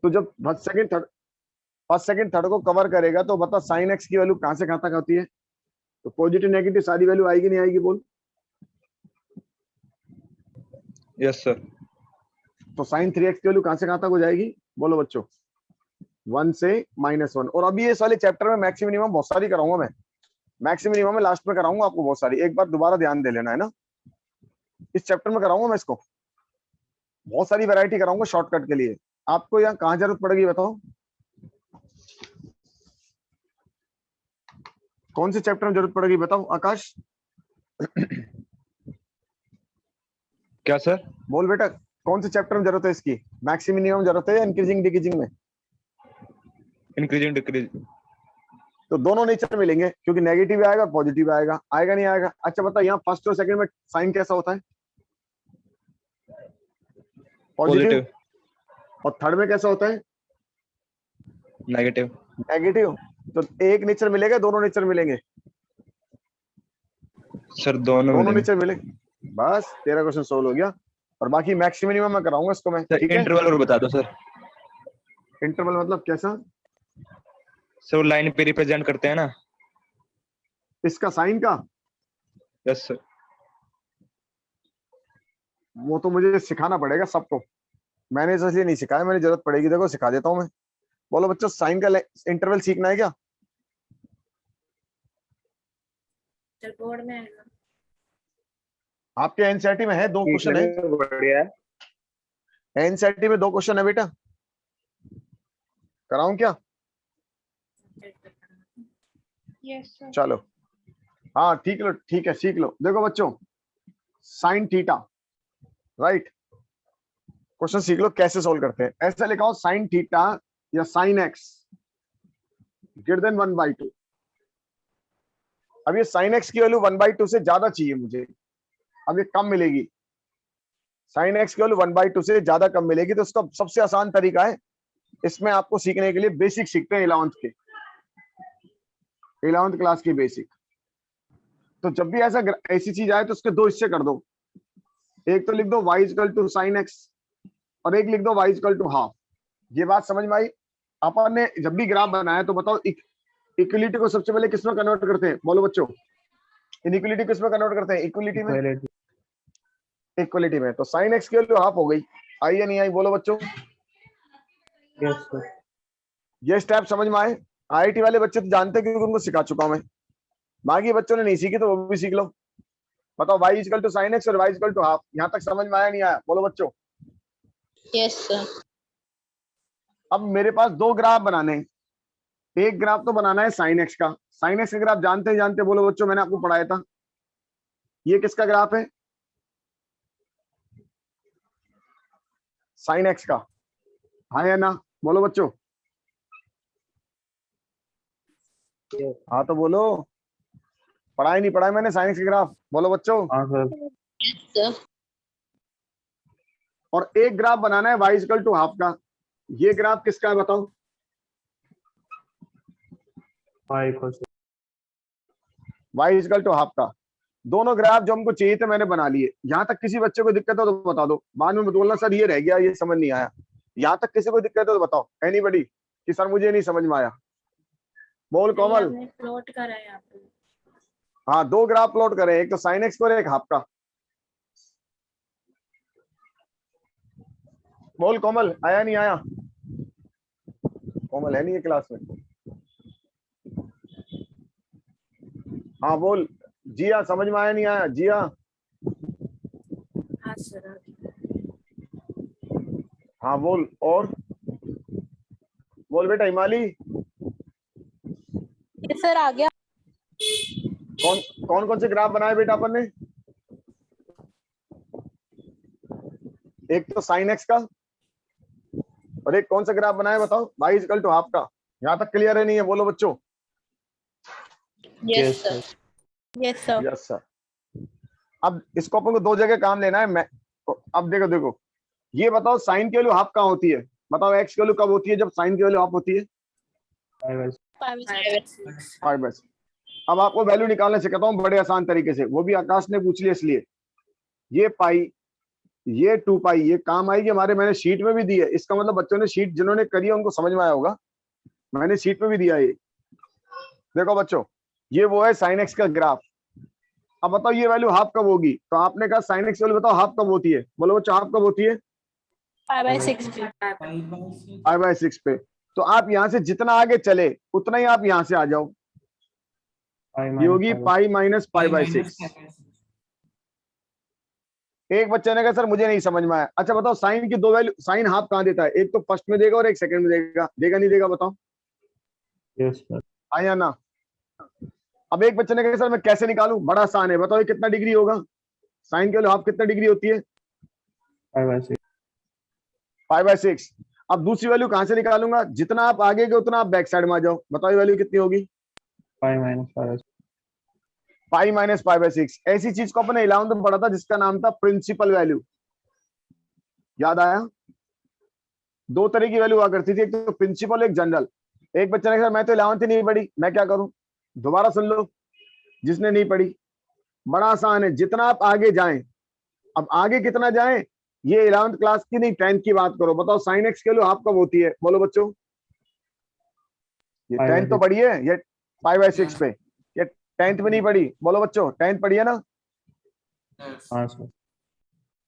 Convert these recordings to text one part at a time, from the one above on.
तो जब first second third को कवर करेगा तो बता साइन एक्स की वैल्यू कहां से कहां तक होती है? तो पॉजिटिव नेगेटिव सारी वैल्यू आएगी नहीं आएगी बोल? Yes sir. तो साइन 3x की वैल्यू कहां से कहां तक हो जाएगी बोलो बच्चों? 1 से -1। और अभी ये साले चैप्टर में मैक्सिमम मिनिमम बहुत सारी कराऊंगा मैं, मैक्सिमम मिनिमम में लास्ट में कराऊंगा आपको बहुत सारी, एक बार दोबारा ध्यान दे लेना है ना, इस चैप्टर में कराऊंगा मैं इसको, बहुत सारी वैरायटी कराऊंगा शॉर्टकट के लिए। आपको यहाँ कहाँ जरूरत पड़ेगी बताओ? कौन से चैप्टर में जरूरत पड़ेगी बताओ आकाश? क्या सर? बोल बेटा, कौन से चैप्टर में जरूरत है इसकी? मैक्सिमम मिनिमम जरूरत है या इंक्रीजिंग डिक्रीजिंग में? Increasing decrease. तो दोनों नेचर मिलेंगे, क्योंकि नेगेटिव भी आएगा पॉजिटिव भी आएगा, आएगा नहीं आएगा? अच्छा बता, यहाँ फर्स्ट और सेकंड में साइन कैसा होता है? पॉजिटिव। और थर्ड में कैसा होता है? नेगेटिव। नेगेटिव। तो एक नेचर मिलेगा दोनों नेचर मिलेंगे? सर दोनों नेचर मिलेंगे। बस तेरा क्वेश्चन सोल्व हो गया। और बाकी मैक्सिमम मिनिमम मैं कराऊंगा इसको मैं, ठीक है? इंटरवल और बता दो सर। इंटरवल मतलब कैसा? सर लाइन पे रिप्रेजेंट करते हैं ना। इसका साइन का? Yes sir. वो तो मुझे सिखाना पड़ेगा सबको, मैंने इसलिए नहीं सिखाया, मैंने जरूरत पड़ेगी देखो सिखा देता हूँ मैं। बोलो बच्चों, साइन का इंटरवल सीखना है क्या? बोर्ड में आएगा। आपके एनसीईआरटी में है, 2 क्वेश्चन है। बढ़िया। एनसीईआरटी में 2 क्वेश्चन है बेटा, कराऊं क्या? Yes sir. चलो हाँ ठीक लो, ठीक है सीख लो। देखो बच्चों, साइन थीटा, राइट, क्वेश्चन सीख लो कैसे सोल्व करते हैं। ऐसा लिखा हो साइन थीटा या साइन एक्स ग्रेटर देन 1/2। अब ये साइन एक्स की वैल्यू 1/2 से ज्यादा चाहिए मुझे, अब ये कम मिलेगी। साइन एक्स की वैल्यू 1/2 से ज्यादा कम मिलेगी, तो उसका सबसे आसान तरीका है, इसमें आपको सीखने के लिए बेसिक सीखते हैं 11th क्लास की बेसिक। तो जब भी ऐसी चीज आए तो उसके 2 हिस्से कर दो, एक तो लिख दो y equal to sine x और एक लिख दो y इक्वल टू हाफ। ये बात समझ में आई? अपन ने जब भी ग्राफ बनाया तो बताओ इक्वलिटी को सबसे पहले किसमें कन्वर्ट करते हैं बोलो बच्चों? इनइक्वलिटी किसमें कन्वर्ट करते हैं? इक्वलिटी में। इक्वलिटी में। तो साइन एक्स की वैल्यू हाफ हो गई, आई या नहीं आई बोलो बच्चों? Yes sir. ये स्टेप समझ में आए? आईआईटी वाले बच्चे तो जानते हैं क्योंकि उनको सिखा चुका हूं मैं, बाकी बच्चों ने नहीं सीखी तो वो भी सीख लो। बताओ y equal to sine x और y इक्वल टू हाफ, यहाँ तक समझ में आया नहीं आया बोलो बच्चों? Yes sir. अब मेरे पास 2 ग्राफ बनाने हैं, एक ग्राफ तो बनाना है साइन एक्स का। साइन एक्स का ग्राफ जानते बोलो बच्चों, मैंने आपको पढ़ाया था। ये किसका ग्राफ है? साइन एक्स का, हाँ या ना बोलो बच्चों? हाँ तो बोलो, पढ़ाई नहीं पढ़ाई मैंने साइन एक्स का ग्राफ बोलो बच्चों? हाँ सर। Yes sir. और एक ग्राफ बनाना है y इक्वल टू हाफ का, ये ग्राफ किसका है बताओ? y इक्वल टू हाफ का। दोनों ग्राफ जो हमको चाहिए थे मैंने बना लिए। यहाँ तक किसी बच्चे को दिक्कत हो तो बता दो, बाद में बोलना सर ये रह गया, ये समझ नहीं आया। यहाँ तक किसी को दिक्कत हो तो बताओ, एनीबॉडी कि सर मुझे नहीं समझ में आया? बोल कोमल। प्लॉट करा है आपने? हाँ 2 ग्राफ प्लॉट करे, एक तो साइन एक्स और एक हाफ का। बोल कोमल, आया नहीं आया? कोमल है नहीं है क्लास में? हाँ बोल जिया, समझ में आया नहीं आया जिया? हाँ सर। हाँ बोल, और बोल बेटा हिमाली। सर आ गया। कौन कौन से ग्राफ बनाए बेटा अपन ने? एक तो साइन एक्स का, और एक कौन सा ग्राफ बनाया बताओ? y इक्वल टू हाफ का। यहाँ तक क्लियर है नहीं है बोलो बच्चों? Yes sir. Yes sir. Yes sir. अब इसको अपन को 2 जगह काम लेना है। मैं अब देखो ये बताओ साइन की वैल्यू हाफ कहाँ होती है? बताओ एक्स की वैल्यू कब होती है जब साइन की वैल्यू हाफ होती है? 5/6। अब आपको वैल्यू निकालने सिखाता हूँ बड़े आसान तरीके से, वो भी आकाश ने पूछ लिया इसलिए। ये पाई ये 2 पाई ये काम आएगी हमारे, मैंने शीट में भी दी है, इसका मतलब बच्चों ने शीट जिन्होंने करी है उनको समझ में आया होगा, मैंने शीट में भी दिया ये। देखो बच्चों, ये वो है साइन एक्स का ग्राफ। अब बताओ ये वैल्यू हाफ कब होगी, तो आपने कहा साइन एक्स वैल्यू बताओ हाफ कब होती है, बोलो बच्चों हाफ कब होती है? 5/6 पे। 5/6 पे। तो आप यहाँ से जितना आगे चले उतना ही आप यहाँ से आ जाओ, ये होगी पाई माइनस 5/6। एक बच्चे ने कहा सर मुझे नहीं समझ में आया। अच्छा बताओ साइन की दो वैल्यू, साइन हाफ कहाँ देता है, एक तो फर्स्ट में देगा और एक सेकंड में देगा, देगा नहीं देगा बताओ? Yes sir. आया ना? अब एक बच्चे ने कहा सर मैं कैसे निकालूं, बड़ा आसान है, बताओ ये कितना डिग्री होगा, साइन की वैल्यू हाफ कितना डिग्री होती है? 5/6। 5/6। अब दूसरी वैल्यू कहां से निकालूंगा, जितना आप आगे गए उतना आप बैक साइड में आ जाओ, बताओ ये वैल्यू कितनी होगी? 5 - 5/6। Pi minus 5/6। ऐसी चीज को अपने 11th में पढ़ा था जिसका नाम था प्रिंसिपल वैल्यू, याद आया? दो तरह की वैल्यू हुआ करती थी, एक तो प्रिंसिपल एक जनरल। एक बच्चे ने कहा मैं तो 11th ही नहीं पढ़ी, मैं क्या करूं? दोबारा सुन लो जिसने नहीं पढ़ी, बड़ा आसान है, जितना आप आगे जाएं, अब आगे कितना जाएं, ये 11th क्लास की नहीं 10th की बात करो, बताओ साइन एक्स की वैल्यू हाफ कब होती है, बोलो बच्चों? ये 10th तो पढ़ी है, ये 5/6 पे, ये 10th में नहीं पढ़ी, बोलो बच्चों 10th पढ़ी है ना? हाँ सर।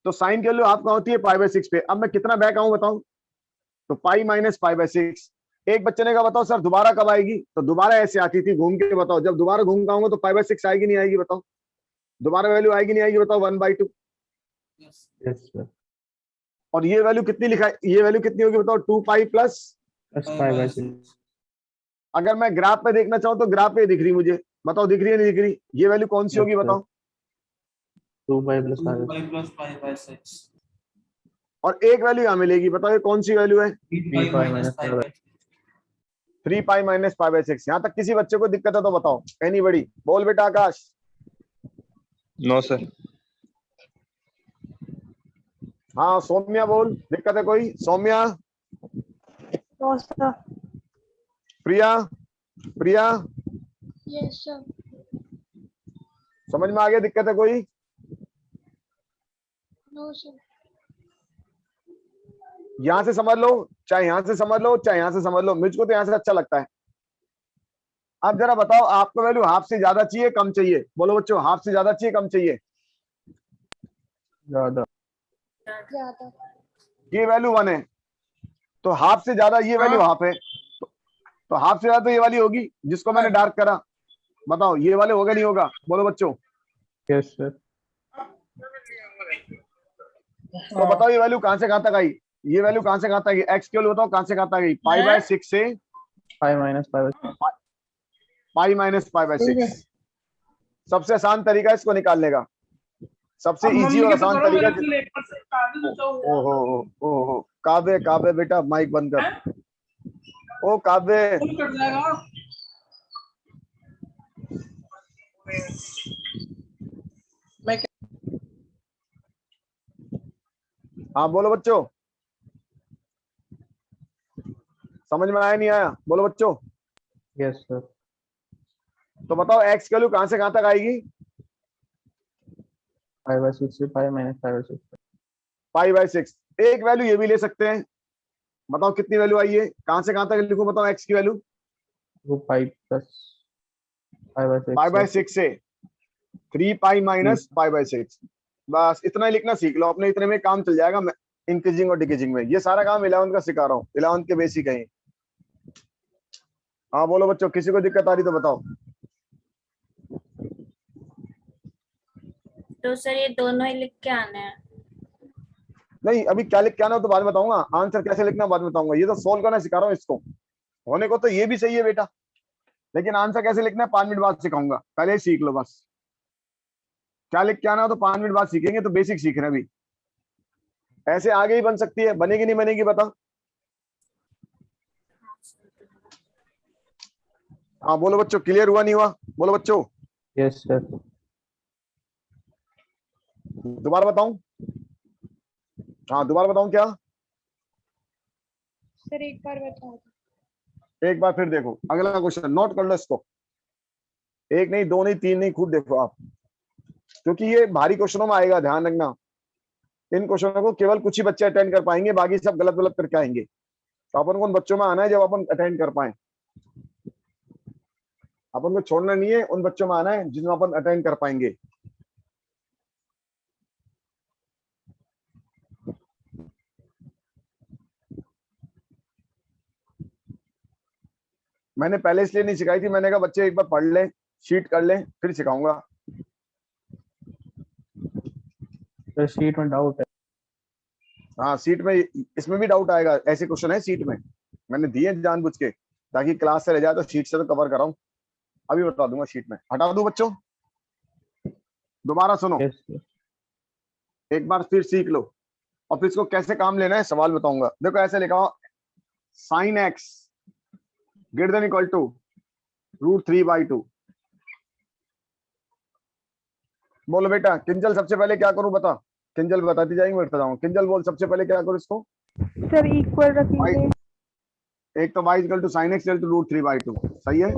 तो साइन की वैल्यू हाफ कहाँ होती है? 5/6 पे। अब मैं कितना बैक आऊं बताओ? तो पाई माइनस 5/6। एक बच्चे ने कहा बताओ सर दोबारा कब आएगी, तो दोबारा ऐसे आती थी घूम के, बताओ जब दोबारा घूम के आऊंगा तो 5/6 आएगी नहीं आएगी बताओ? दोबारा वैल्यू आएगी नहीं आएगी बताओ? 1/2। Yes sir. और ये वैल्यू कितनी लिखा है, ये वैल्यू कितनी होगी बताओ? 2 पाई प्लस, 5/6। अगर मैं ग्राफ पे देखना चाहूँ तो ग्राफ पे दिख रही मुझे, बताओ दिख रही है नहीं दिख रही? ये वैल्यू कौन सी होगी बताओ? 2 + 5/6। और एक वैल्यू यहां मिलेगी, बताओ ये कौन सी वैल्यू है? 3 पाई माइनस 5/6। यहाँ तक किसी बच्चे को दिक्कत है तो बताओ, एनीबॉडी? बोल बेटा आकाश। No sir. हाँ सौम्या बोल, दिक्कत है कोई? Saumya, Priya, Priya yes sir. समझ में आ गया? दिक्कत है कोई? No sir. यहां से समझ लो, चाहे यहां से समझ लो, चाहे यहां से समझ लो, मुझको तो यहां से अच्छा लगता है। अब जरा बताओ आपको वैल्यू हाफ से ज्यादा चाहिए कम चाहिए, बोलो बच्चों हाफ से ज्यादा चाहिए कम चाहिए? ज्यादा। ज्यादा। ये वैल्यू 1 है तो हाफ से ज्यादा ये वैल्यू हाफ है, तो हाफ से ज्यादा तो ये वाली होगी जिसको मैंने डार्क करा, बताओ ये वाले होगा नहीं होगा? बोलो बच्चों। Yes sir. तो बताओ ये वैल्यू कहां से कहां तक आई, ये वैल्यू कहां से कहां तक आई? एक्स की वैल्यू बताओ कहां से कहां तक आई? 5/6 से 5 - 5/6। Pi minus 5/6। सबसे आसान तरीका है इसको निकालने का, सबसे इजी और आसान तरीका। ओहो ओहो, काव्य काव्य बेटा माइक बंद कर। ओ काव्य, हाँ बोलो बच्चों, समझ में आया नहीं आया? बोलो बच्चों। Yes sir. तो बताओ एक्स की वैल्यू कहां से कहां तक आएगी? 5/6 से 5 - 5/6। 5/6। एक वैल्यू ये भी ले सकते हैं, बताओ कितनी वैल्यू आई है, कहां से कहां तक लिखूं बताओ एक्स की वैल्यू? 2 पाई प्लस 5/6 5/6 से 3 पाई माइनस 5/6। बस इतना ही लिखना सीख लो अपने, इतने में काम चल जाएगा। इंक्रीजिंग और डिक्रीजिंग में ये सारा काम 11th का सिखा रहा हूँ, 11th के बेसिक है। हाँ बोलो बच्चों, किसी को दिक्कत आ रही तो बताओ। तो सर ये दोनों ही लिख के आने हैं? नहीं अभी क्या लिख के आना हो तो बाद में बताऊंगा, आंसर कैसे लिखना बाद में बताऊंगा, ये तो सोल्व करना सिखा रहा हूँ इसको। होने को तो ये भी सही है बेटा, लेकिन आंसर कैसे लिखना है 5 मिनट बाद सिखाऊंगा, पहले ही सीख लो बस। क्या लिख के आना हो तो 5 मिनट बाद सीखेंगे, तो बेसिक सीख रहे हैं अभी। ऐसे आगे ही बन सकती है, बनेगी नहीं बनेगी बता? हाँ बोलो बच्चों, क्लियर हुआ नहीं हुआ? बोलो बच्चों। Yes sir. दोबारा बताऊं? हाँ दोबारा बताऊं क्या? सर एक बार बताओ। एक बार फिर देखो अगला क्वेश्चन, नोट कर लो इसको, एक नहीं दो नहीं तीन नहीं, खूब देखो आप, क्योंकि ये भारी क्वेश्चनों में आएगा, ध्यान रखना। इन क्वेश्चनों को केवल कुछ ही बच्चे अटेंड कर पाएंगे, बाकी सब गलत गलत करके आएंगे। तो अपन को उन बच्चों में आना है जब अपन अटेंड कर पाए। अपन को छोड़ना नहीं है, उन बच्चों में आना है जिनमें अपन अटेंड कर पाएंगे। मैंने पहले इसलिए नहीं सिखाई थी, मैंने कहा बच्चे एक बार पढ़ लें, शीट कर लें, फिर सिखाऊंगा। सर शीट में डाउट है। हाँ सीट में, इसमें भी डाउट आएगा, ऐसे क्वेश्चन है सीट में, मैंने दिए जानबूझ के ताकि क्लास से रह जाए तो शीट से तो कवर कराऊं। अभी बता दूंगा शीट में, हटा दूं बच्चों, दोबारा सुनो, यस सर। एक बार फिर सीख लो, और फिर इसको कैसे काम लेना है सवाल बताऊंगा। देखो ऐसे लिखा हो, sine x greater than equal to √3/2। बोलो बेटा, किंजल सबसे पहले क्या करूं बता, किंजल बताती जाएंगे, मैं बताऊंगा। किंजल बोल सबसे पहले क्या करूं इसको। सर इक्वल रखेंगे। एक तो y equal to sine x to √3/2, सही है।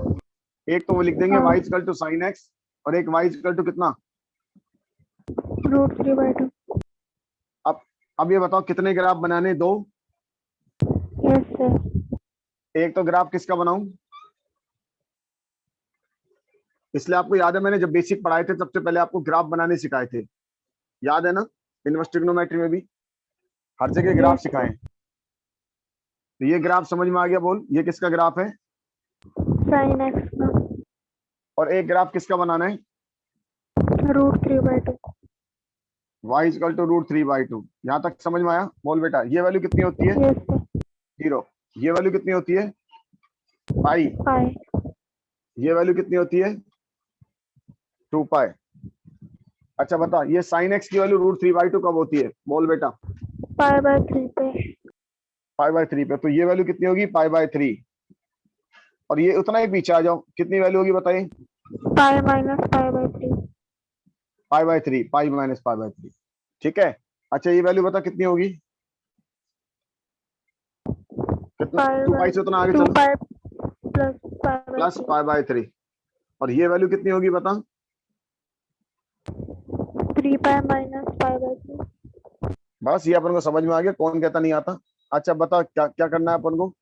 एक तो वो लिख देंगे हाँ। y equal to sine x, और एक y इक्वल टू कितना। √3/2। अब ये बताओ कितने ग्राफ बनाने, 2। Yes sir. एक तो ग्राफ किसका बनाऊं, इसलिए आपको याद है मैंने जब बेसिक पढ़ाए थे सबसे पहले आपको ग्राफ बनाने सिखाए थे, याद है ना। इनवर्स ट्रिग्नोमेट्री में भी हर जगह ग्राफ सिखाए। तो ये ग्राफ समझ में आ गया, बोल ये किसका ग्राफ है। साइन एक्स का। और एक ग्राफ किसका बनाना है, √3/2। y equal to √3/2। यहाँ तक समझ में आया। बोल बेटा ये वैल्यू कितनी होती है, यस सर। 0। ये वैल्यू कितनी होती है, पाई। पाई। ये वैल्यू कितनी होती है, 2π। अच्छा बता, ये साइन एक्स की वैल्यू √3/2 कब होती है, बोल बेटा। π/3 पे। π/3 पे। तो ये वैल्यू कितनी होगी, π/3। और ये उतना ही पीछे आ जाओ, कितनी वैल्यू होगी बताइए, पाई माइनस π/3। π/3, pi minus π/3। ठीक है। अच्छा ये वैल्यू बता कितनी होगी, कितना, 2π से उतना आगे चलो, 2π प्लस +π/3। π/3। और ये वैल्यू कितनी होगी बता, 3π माइनस π/3। बस ये अपन को समझ में आ गया, कौन कहता नहीं आता। अच्छा बता क्या क्या करना है अपन को,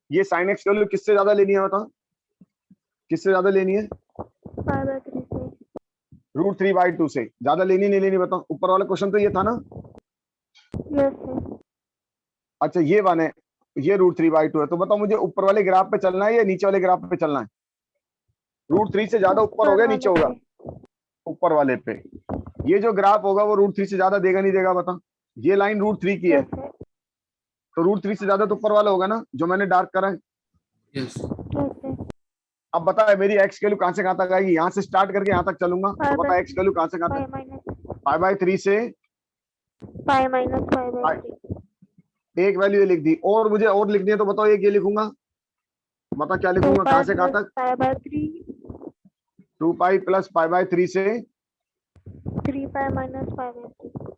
ये साइन एक्स वैल्यू किससे ज्यादा लेनी है बता, किससे ज्यादा लेनी है, π/3 से। √3/2 से ज्यादा लेनी नहीं लेनी बता। ऊपर वाला क्वेश्चन तो ये था ना। Yes sir. अच्छा ये वाले, ये √3/2 है, तो बताओ मुझे ऊपर वाले ग्राफ पे चलना है या नीचे वाले ग्राफ पे चलना है। √3 से ज्यादा ऊपर होगा नीचे होगा, ऊपर वाले पे। ये जो ग्राफ होगा वो √3 से ज्यादा देगा नहीं देगा बता। ये लाइन √3 की है, यस सर। तो √3 से ज्यादा तो ऊपर वाला होगा ना, जो मैंने डार्क करा है। Yes sir. अब बता मेरी एक्स वैल्यू कहां से कहां तक आएगी, यहाँ से स्टार्ट करके यहाँ तक चलूंगा, तो बता एक्स वैल्यू कहां से कहां पाई तक, माइनस π/3 से पाई माइनस π/3। एक वैल्यू ये लिख दी, और मुझे और लिखनी है तो बताओ एक ये लिखूंगा, बता क्या लिखूंगा, कहां से कहां तक, π/3। 2π प्लस π/3 से 3π माइनस π/3।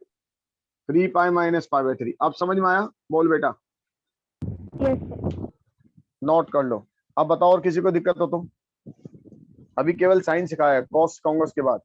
3π माइनस π/3। अब समझ में आया, बोल बेटा, यस सर। नोट कर लो। अब बताओ और किसी को दिक्कत हो तो, अभी केवल साइन सिखाया है, कॉस सिखाऊंगा उसके बाद।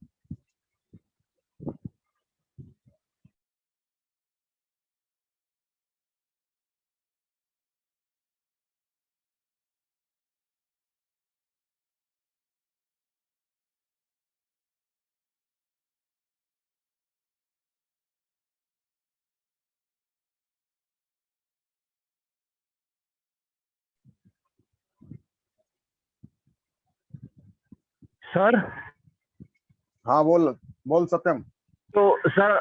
सर हाँ बोल बोल सत्यम। तो सर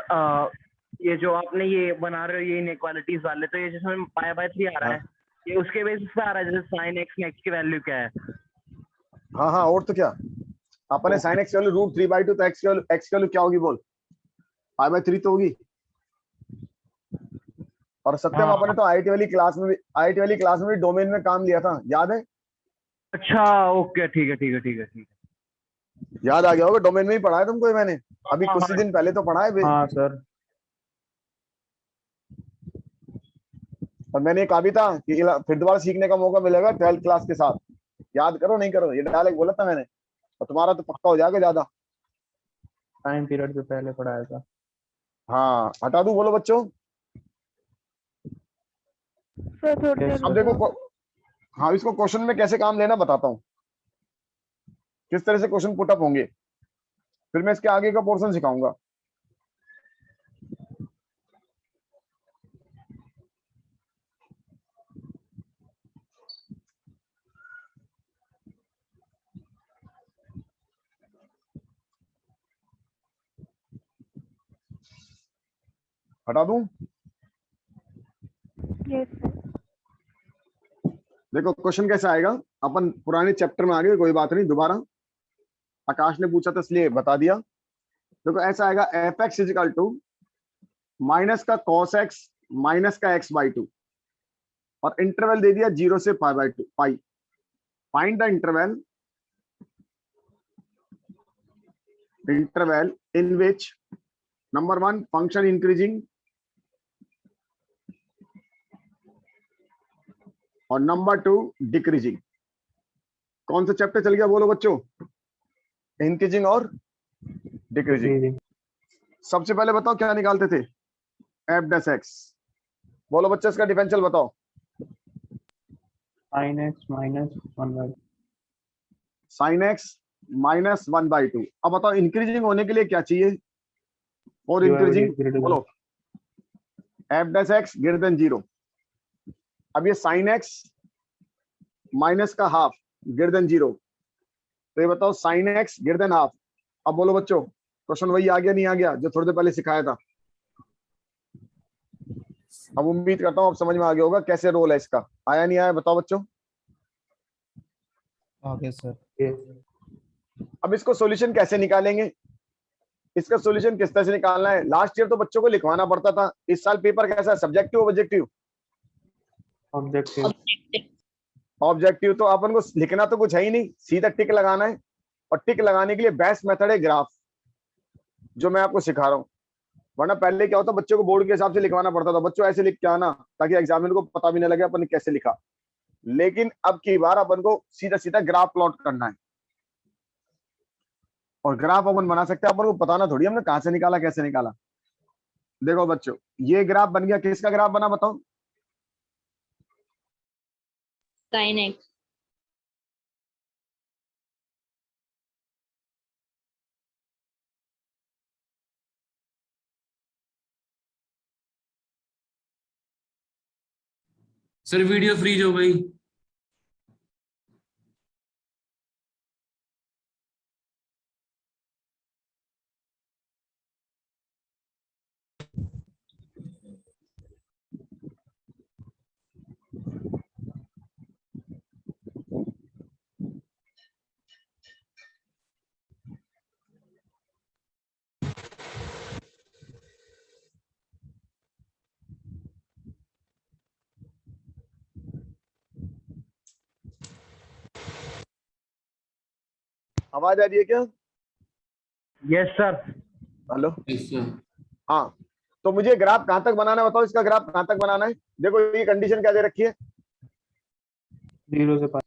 ये जो आपने ये बना रहे हो ये इनइक्वालिटीज वाले, तो ये जिसमें π/3 आ रहा है, ये उसके बेसिस पे आ रहा है, जैसे साइन एक्स में एक्स की वैल्यू क्या है। हाँ हाँ और तो क्या, अपने साइन एक्स वैल्यू √3/2, तो एक्स वैल्यू क्या होगी बोल, π/3 तो होगी। और सत्यम हाँ। अपने तो आईटी वाली क्लास में भी डोमेन में काम लिया था, याद है। अच्छा ओके, ठीक है ठीक है ठीक है ठीक है। याद आ गया होगा, डोमेन में ही पढ़ा है तुमको ये मैंने, अभी हाँ, कुछ ही दिन पहले तो पढ़ा है। हाँ सर। और मैंने कहा भी था कि फिर दोबारा सीखने का मौका मिलेगा 12th क्लास के साथ, याद करो नहीं करो, ये डायलॉग बोला था मैंने, और तुम्हारा तो पक्का हो जाएगा ज्यादा। टाइम पीरियड से पहले पढ़ाया था। हाँ हटा दूं, बोलो बच्चों। सर थोड़ी देर अब देखो हाँ इसको क्वेश्चन में कैसे काम लेना बताता हूँ, किस तरह से क्वेश्चन पुटअप होंगे, फिर मैं इसके आगे का पोर्शन सिखाऊंगा। हटा दूं। Yes sir. देखो क्वेश्चन कैसे आएगा, अपन पुराने चैप्टर में आ गए, कोई बात नहीं, दोबारा आकाश ने पूछा था इसलिए बता दिया। देखो ऐसा आएगा, f x is equal to minus का कॉस एक्स माइनस का एक्स बाई टू, और इंटरवल दे दिया 0 से pi by two pi. Find the interval in which number 1 function increasing और नंबर 2 डिक्रीजिंग। कौन सा चैप्टर चल गया बोलो बच्चों, इंक्रीजिंग और डिक्रीजिंग। सबसे पहले बताओ क्या निकालते थे, एफ डैश एक्स। बोलो बच्चे इसका डिफरेंशियल बताओ। sin x minus 1 by sine x minus 1/2। अब बताओ इंक्रीजिंग होने के लिए क्या चाहिए, और इंक्रीजिंग बोलो F dash x greater then 0। अब ये साइन एक्स माइनस का हाफ ग्रेटर देन 0, तो ये बताओ sign x greater than half. अब बोलो बच्चों क्वेश्चन वही आ गया नहीं आ गया जो थोड़ी देर पहले सिखाया था। अब उम्मीद करता हूँ अब समझ में आ गया होगा कैसे रोल है इसका, आया नहीं आया बताओ बच्चों। Okay sir. अब इसको सॉल्यूशन कैसे निकालेंगे, इसका सॉल्यूशन किस तरह से निकालना है। लास्ट ईयर तो बच्चों को लिखवाना पड़ता था, इस साल पेपर कैसा है, सब्जेक्टिव ऑब्जेक्टिव। ऑब्जेक्टिव। ऑब्जेक्टिव तो अपन को लिखना तो कुछ है ही नहीं, सीधा टिक लगाना है, और टिक लगाने के लिए बेस्ट मेथड है ग्राफ, जो मैं आपको सिखा रहा हूँ। वरना पहले क्या होता, बच्चों को बोर्ड के हिसाब से लिखवाना पड़ता था, बच्चों ऐसे लिख के आना ताकि एग्जामिनर को पता भी ना लगे अपन ने कैसे लिखा। लेकिन अब की बार अपन को सीधा सीधा ग्राफ प्लॉट करना है, और ग्राफ अपन बना सकते हैं, अपन को बताना थोड़ी हमने कहां से निकाला कैसे निकाला। देखो बच्चों ये ग्राफ बन गया, किसका ग्राफ बना बताओ। sin x। Sir video freeze हो गई। आवाज आ रही है क्या। Yes sir. Hello. Yes sir. हाँ तो मुझे ग्राफ कहां तक बनाना है बताओ, इसका ग्राफ कहां तक बनाना है। देखो ये कंडीशन क्या दे रखी है, 0 से पाई।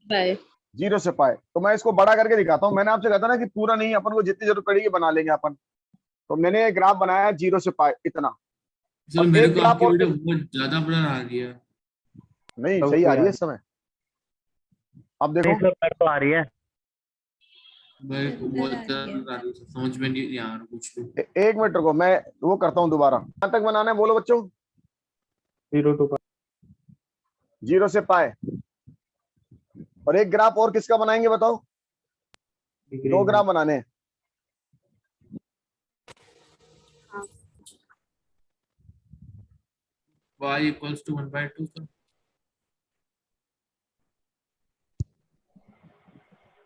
बाय। 0 से पाए। तो मैं इसको बड़ा करके दिखाता हूँ, मैंने आपसे कहा था ना कि पूरा नहीं, अपन को जितनी जरूरत पड़ेगी बना लेंगे अपन। तो मैंने ग्राफ बनाया 0 से पाए इतना। सर और मेरे एक को ग्राफ आपकी और वीडियो बहुत ज्यादा ब्लर आ रही है। नहीं सही आ रही है इस समय। अब देखो नहीं सर मेरे को आ रही है। मेरे को बहुत ज्यादा ब्लर आ रही है, समझ में नहीं आ रहा कुछ भी। एक मिनट रुको, मैं वो करता हूँ दोबारा। कहां तक बनाना है बोलो बच्चों। 0 to पाई। 0 से पाए। और एक ग्राफ और किसका बनाएंगे बताओ, 2 ग्राफ बनाने हैं। y equals to 1/2 sir.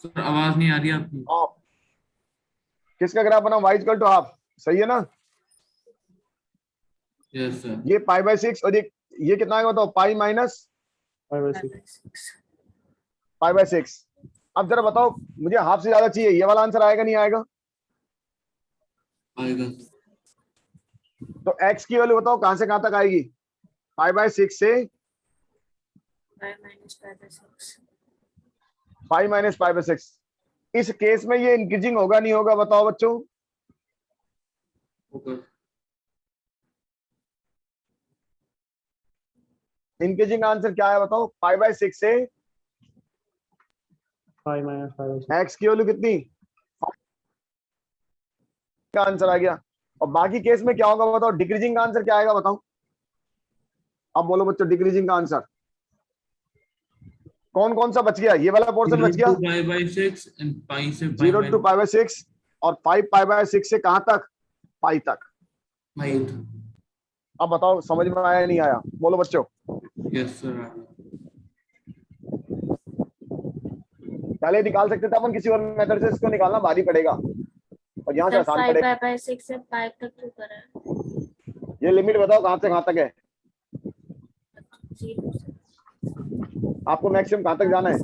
Sir आवाज नहीं आ रही आपकी। हाफ। किसका ग्राफ बना, y इक्वल टू हाफ, सही है ना। Yes sir. ये π/6 और ये कितना आएगा बताओ, पाई माइनस 5/6। π/6। अब जरा बताओ मुझे हाफ से ज्यादा चाहिए, ये वाला आंसर आएगा नहीं आएगा। आएगा। तो x की वैल्यू बताओ कहां से कहां तक आएगी, π/6 से पाई माइनस π/6। इस केस में ये इंक्रीजिंग होगा नहीं होगा बताओ बच्चों। होगा। इंक्रीजिंग आंसर क्या है बताओ? 5/6 से 5 minus 5 by 6. x की वैल्यू कितनी का आंसर आ गया। और बाकी केस में क्या होगा बताओ? डिक्रीजिंग का आंसर क्या आएगा बताओ? अब बोलो बच्चों डिक्रीजिंग का आंसर कौन कौन सा बच गया? ये वाला पोर्शन बच 0 गया, to pi by 6 and pi से 0 to pi/6 और 5 pi/6 से कहां तक? पाई तक। pi. अब बताओ समझ में आया नहीं आया? बोलो बच्चों। Yes sir. पहले निकाल सकते थे अपन किसी और मेथड से, इसको निकालना भारी पड़ेगा और यहाँ से सर आसान 5 पड़ेगा। by 6 से 5 तक क्यों करा है? ये लिमिट बताओ कहां से कहां तक है? 0 से आपको मैक्सिमम कहां तक जाना है?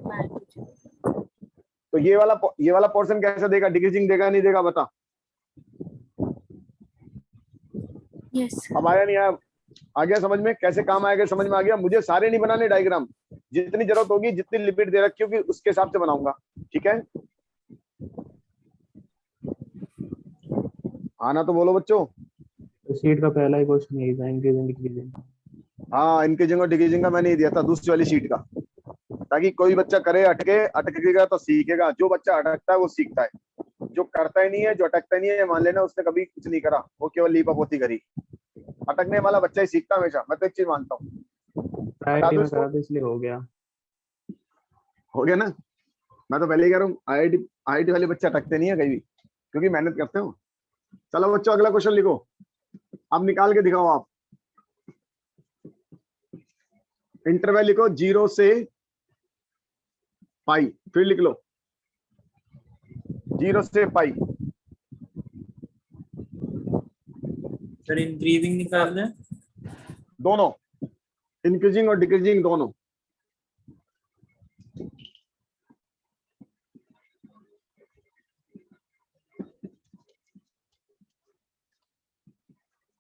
5। तो ये वाला पोर्शन कैसे देगा? डिक्रीजिंग देगा नहीं देगा बता? यस अब आया नहीं आया? आ गया समझ में? कैसे काम आएगा समझ में आ गया? मुझे सारे नहीं बनाने डायग्राम, जितनी जरूरत होगी जितनी लिमिट दे रखी होगी उसके हिसाब से बनाऊंगा, ठीक है? आना तो बोलो बच्चों। तो सीट का पहला ही क्वेश्चन यही था, इंक्रीजिंग डिक्रीजिंग। हाँ इंक्रीजिंग और डिक्रीजिंग का मैंने ही दिया था दूसरी वाली शीट का, ताकि कोई बच्चा करे अटकेगा तो सीखेगा। जो बच्चा अटकता है वो सीखता है, जो करता ही नहीं है, जो अटकता ही नहीं है, मान लेना उसने कभी कुछ नहीं करा, वो केवल लीपापोती करी। अटकने वाला बच्चा ही सीखता हमेशा, मैं तो एक चीज मानता हूँ। आईआईटी में करा था इसलिए हो गया। हो गया ना? मैं तो पहले ही कह रहा हूँ आईआईटी वाले बच्चे अटकते नहीं है कहीं भी, क्योंकि मेहनत करते हो। चलो बच्चों अगला क्वेश्चन लिखो, अब निकाल के दिखाओ आप। इंटरवल लिखो 0 से पाई, फिर लिख लो 0 से पाई। सर इंक्रीजिंग निकालना है? दोनों, इंक्रीजिंग और डिक्रीजिंग दोनों।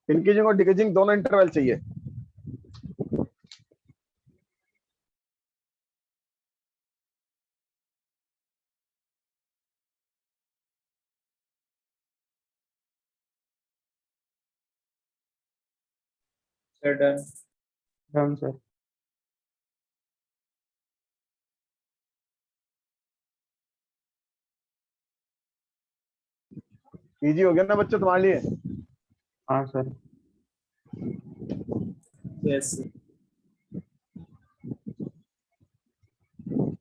इंक्रीजिंग और डिक्रीजिंग दोनों इंटरवल चाहिए। Sir done. Done sir. Easy हो गया ना बच्चों तुम्हारे लिए? हाँ सर। यस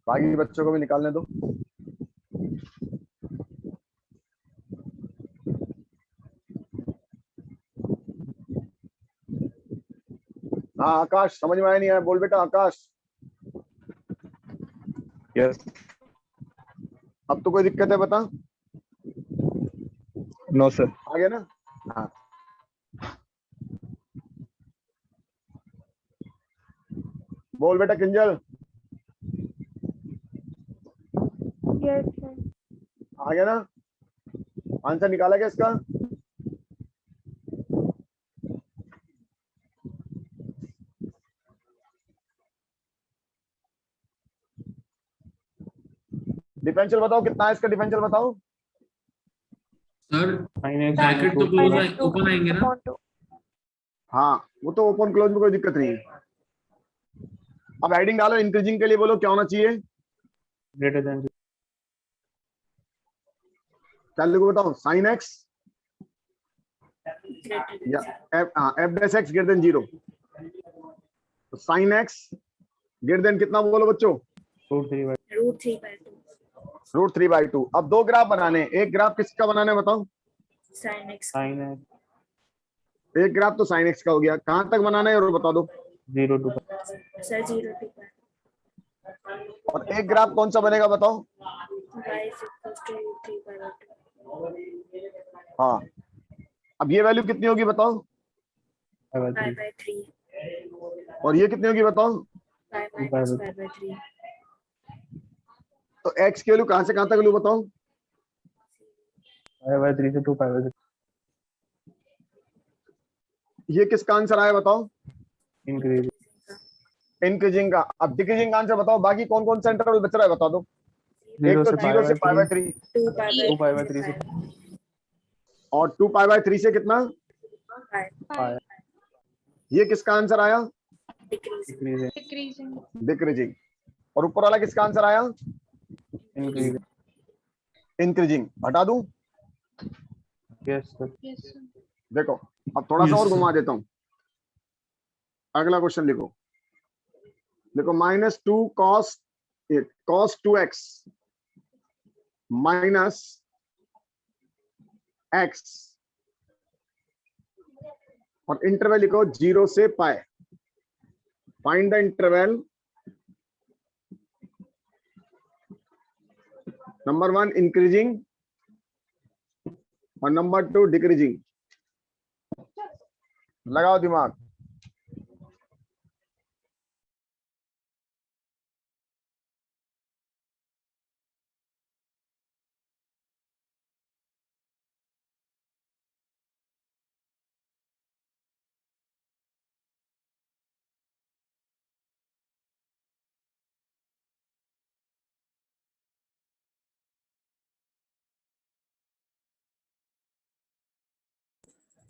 बाकी बच्चों को भी निकालने दो। हाँ आकाश, समझ में आया नहीं आया? बोल बेटा आकाश। यस। अब तो कोई दिक्कत है बता? No sir. आ गया ना? हाँ बोल बेटा किंजल। Yes sir. आ गया ना? आंसर निकाला क्या इसका? डिफरेंशियल बताओ कितना है इसका? डिफरेंशियल बताओ। सर माइनस ब्रैकेट तो क्लोज ओपन आएंगे ना? हाँ वो तो ओपन क्लोज में कोई दिक्कत नहीं है। अब हेडिंग डालो, इंक्रीजिंग के लिए बोलो क्या होना चाहिए? Greater than. क्या लिखो बताओ? साइन एक्स या F dash x greater then 0। तो साइन एक्स ग्रेटर देन कितना बोलो बच्चों? √3/2। अब दो ग्राफ बनाने, एक ग्राफ किसका बनाना है बताओ? Sine x. साइन है एक ग्राफ तो साइन एक्स का हो गया, कहां तक बनाना है और बता दो। 0 to सर 0 to और एक ग्राफ कौन सा बनेगा बताओ? y is equals to √3/2। हाँ अब ये वैल्यू कितनी होगी बताओ? 5/3। और ये कितनी होगी बताओ? 5 minus 5/3। तो x की वैल्यू कहां से कहां तक लूं बताओ? 5/3 से 2/3। ये किसका आंसर आया बताओ? इंक्रीज। इंक्रीजिंग का। अब डिक्रीजिंग का आंसर बताओ, बाकी कौन कौन सा इंटरवल बच रहा है बता दो। एक तो 0 से π/3 2/3 से और 2π/3 से कितना? 5। ये किसका आंसर आया? Decreasing. Decreasing. Decreasing. डिक्रीजिंग। और ऊपर वाला किसका आंसर आया? Increasing. इंक्रीजिंग। हटा दूं? Yes, sir. Yes, sir. देखो अब थोड़ा सा Yes, और sir. घुमा देता हूं। अगला क्वेश्चन लिखो, देखो -2 cos 2x माइनस x और इंटरवल लिखो 0 से pi. Find the interval number 1 increasing और नंबर 2 डिक्रीजिंग। लगाओ दिमाग।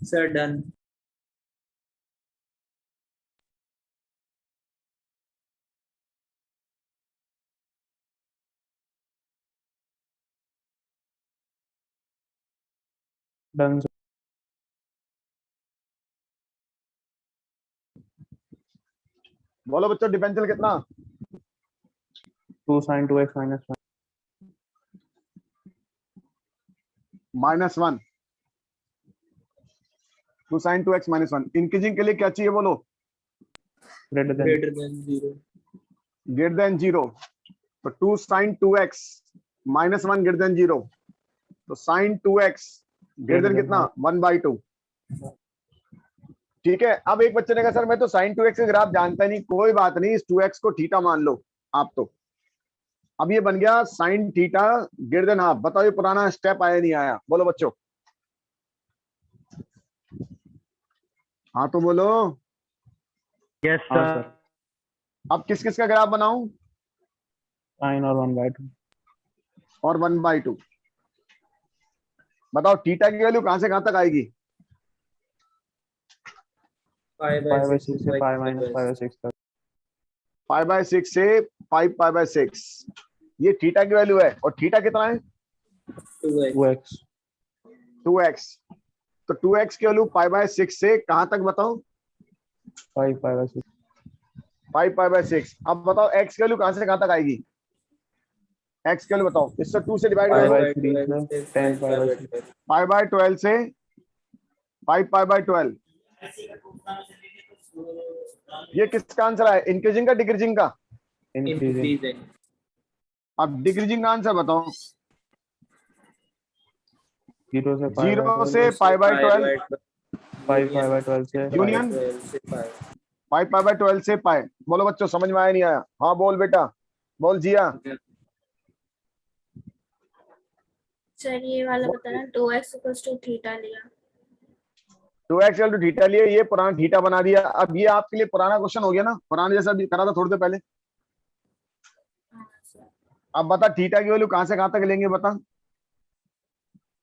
Sir, done. Done, sir. बोलो बच्चों डिफरेंशियल कितना? 2 sin 2x minus 1. -1 2 sin 2x -1। Increasing के लिए क्या चाहिए बोलो? Greater than. Greater than 0. Greater than 0। तो 2 sin 2x -1 ग्रेटर देन 0। तो sin 2x ग्रेटर देन कितना? 1/2। ठीक है। अब एक बच्चे ने कहा सर मैं तो sin 2x का ग्राफ जानता नहीं। कोई बात नहीं, इस 2x को थीटा मान लो आप। तो अब ये बन गया sin theta greater than half. बताओ ये पुराना स्टेप आया नहीं आया? बोलो बच्चों। हाँ तो बोलो। यस हाँ, सर। sir. अब किस किस का ग्राफ बनाऊं? Sin और 1/2. और 1/2। बताओ थीटा की वैल्यू कहां से कहां तक आएगी? Pi by 5/6 6 से by pi pi minus by 5/6 तक. 5/6 से 5/6। ये थीटा की वैल्यू है। और थीटा कितना है? 2x. 2x. 2x। तो 2x की वैल्यू 5/6 से कहां तक बताओ? 5/6. 5/6। अब बताओ x की वैल्यू कहां से कहां तक आएगी? x की वैल्यू बताओ। इससे 2 से डिवाइड Pi करो। by 5/3 12 से से 10 pi by pi/6. 12. 5/12 से 5/12। ये किसका आंसर है? इंक्रीजिंग का डिक्रीजिंग का? Increasing. Increasing. अब डिक्रीजिंग का आंसर बताओ। 0 से pi 0 से Pi by 5/12 5 pi/12 से pi. यूनियन 12 से pi. 5/12 से पाए। बोलो बच्चों समझ में आया नहीं आया? हाँ बोल बेटा, बोल जिया। सर ये वाला बताना 2x = थीटा लिया। 2x = थीटा लिए, ये पुराना थीटा बना दिया। अब ये आपके लिए पुराना क्वेश्चन हो गया ना, पुराना जैसा भी करा था थोड़ी देर पहले। हाँ सर। अब बता थीटा की वैल्यू कहां से कहां तक लेंगे बता?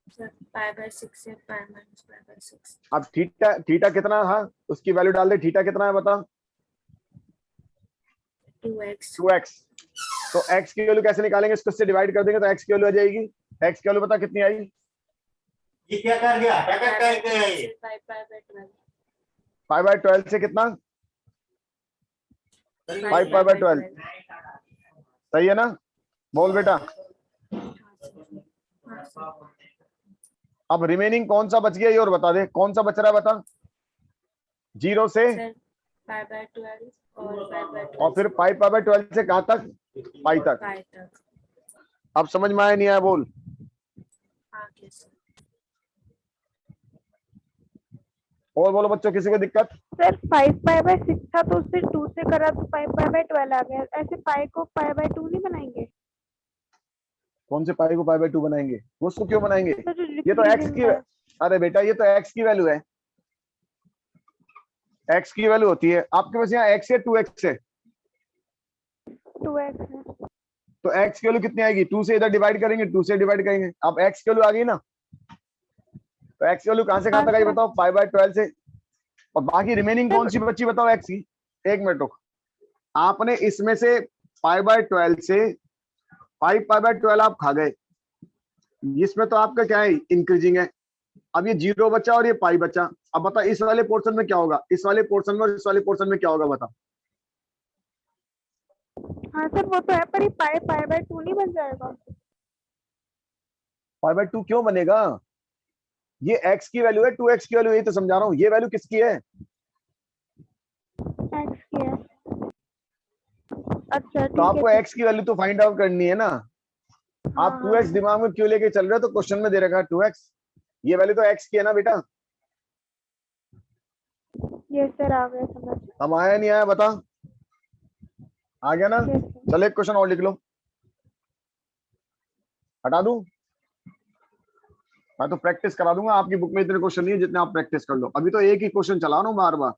सर pi/6 से pi-pi/6। अब थीटा कितना था उसकी वैल्यू डाल दे। थीटा कितना है बता? 2x। 2x। तो x की वैल्यू कैसे निकालेंगे? इसको इससे डिवाइड कर देंगे तो x की वैल्यू आ जाएगी। x की वैल्यू बता कितनी आई? ये क्या कर गया? क्या कर गया ये? 5/12। 5/12 से कितना? 5/12। सही है ना? बोल बेटा। हाँ सर। अब रिमेनिंग कौन सा बच गया ये और बता दे। कौन सा बच रहा है बता? 0 से सर pi/12 और pi/12 और फिर 5/12 से कहां तक? पाई तक। pi तक। अब समझ में आया नहीं आया? बोल। आगे सर। और बोलो बच्चों किसी को दिक्कत? सर 5/6 था तो उससे 2 से करा तो 5/12 आ गया। ऐसे पाई को π/2 नहीं बनाएंगे? कौन से पाई को π/2 बनाएंगे? वो उसको क्यों बनाएंगे? तो जो ये तो x की, अरे बेटा ये तो x की वैल्यू है। x की वैल्यू होती है आपके पास। यहाँ x है 2x है। 2x है। तो x की वैल्यू कितनी आएगी? 2 से इधर डिवाइड करेंगे, 2 से डिवाइड करेंगे। अब x की वैल्यू आ गई ना, तो x की वैल्यू कहां से कहां तक आई बताओ? 5/12 से। और बाकी रिमेनिंग कौन सी बची बताओ x की? एक मिनट रुक, आपने इसमें से π/12 से 5π/12 आप खा गए, इसमें तो आपका क्या है, इंक्रीजिंग है। अब ये 0 बचा और ये पाई बचा। अब बता इस वाले पोर्शन में क्या होगा, इस वाले पोर्शन में और इस वाले पोर्शन में क्या होगा, बता। हाँ सर वो तो है, पर ये π/2 नहीं बन जाएगा? π/2 क्यों बनेगा, ये x की वैल्यू है, 2x की वैल्यू, यही तो समझा रहा हूँ। ये वैल्यू किसकी है, x की है। अच्छा तो आपको x की वैल्यू तो फाइंड आउट करनी है ना। आप 2x दिमाग में क्यों लेके चल रहे हो, तो क्वेश्चन में दे रखा है 2x, ये वैल्यू तो x की है ना बेटा। ये सर आ गया समझ। हम आया नहीं आया बता, आ गया ना। Yes, sir. चलो एक क्वेश्चन और लिख लो, हटा दूं, मैं तो प्रैक्टिस करा दूंगा। आपकी बुक में इतने क्वेश्चन नहीं है जितने आप प्रैक्टिस कर लो। अभी तो एक ही क्वेश्चन चला रहा हूं बार बार।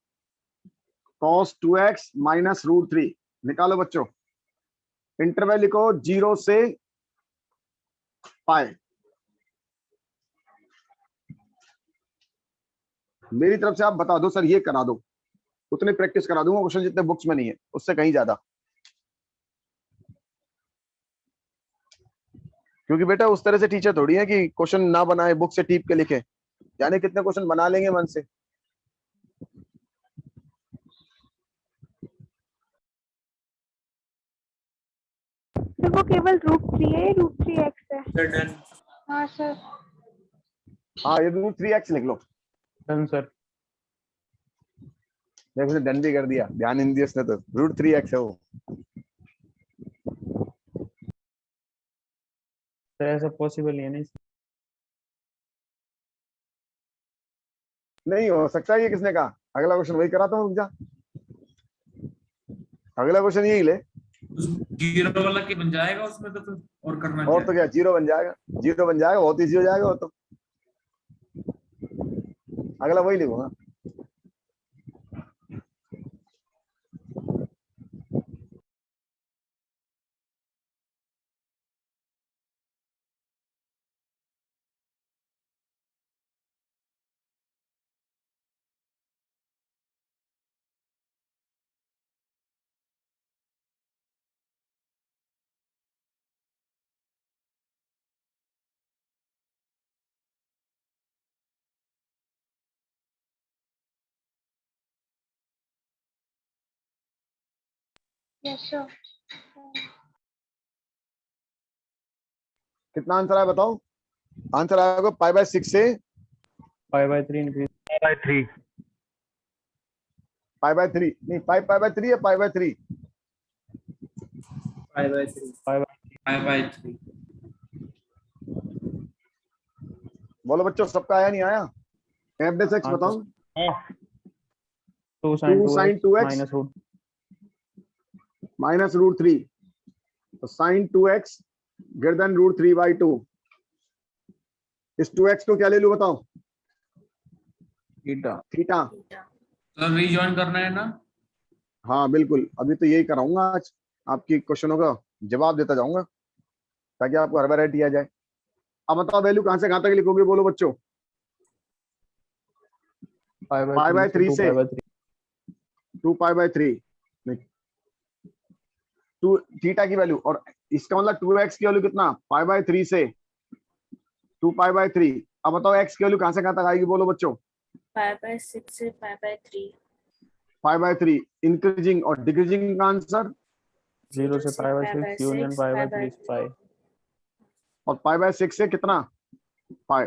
cos 2x माइनस √3 निकालो बच्चों, इंटरवल लिखो 0 से पाए। मेरी तरफ से आप बता दो सर ये करा दो, उतने प्रैक्टिस करा दूंगा क्वेश्चन जितने बुक्स में नहीं है, उससे कहीं ज्यादा। क्योंकि बेटा उस तरह से टीचर थोड़ी है कि क्वेश्चन ना बनाए, बुक से टीप के लिखे, जाने कितने क्वेश्चन बना लेंगे मन से। सर वो केवल √3 है, √3x है। Sir done. हाँ सर। हाँ ये √3x लिख लो। Done sir. देखो उसने डन भी कर दिया, ध्यान नहीं दिया उसने, तो √3x है वो। सर ऐसा पॉसिबल नहीं है ना, नहीं हो सकता, ये किसने कहा। अगला क्वेश्चन वही कराता हूँ, रुक जा, अगला क्वेश्चन यही ले। 0 वाला के बन जाएगा उसमें तो फिर और करना और तो क्या 0 बन जाएगा, 0 बन जाएगा, बहुत इजी हो जाएगा वो तो। अगला वही लिखूंगा। Yes sir. कितना आंसर आया बताओ। आंसर आएगा π/6 से π/3 इंक्रीज। π/3 π/3 नहीं, π/3 या π/3। 5/3। π/3 बोलो बच्चों सबका आया नहीं आया। f (x) बताओ। 2 sin 2x माइनस √3, तो sin 2x ग्रेटर देन √3/2। इस 2x को क्या ले लूं बताओ, थीटा। थीटा। तो रीजॉइन करना है ना। हाँ बिल्कुल, अभी तो यही कराऊंगा आज, आपकी क्वेश्चनों का जवाब देता जाऊंगा ताकि आपको हर वैरायटी आ जाए। अब बताओ वैल्यू कहां से कहां तक लिखोगे, बोलो बच्चों। π/3 से 2π/3 2 थीटा की वैल्यू, और इसका मतलब 2x की वैल्यू कितना, π/3 से 2π/3। अब बताओ x की वैल्यू कहां से कहां तक आएगी, बोलो बच्चों। π/6 से π/3। π/3 इंक्रीजिंग और डिक्रीजिंग का आंसर 0 से π/6 यूनियन π/3 पाई। और π/6 से कितना पाई।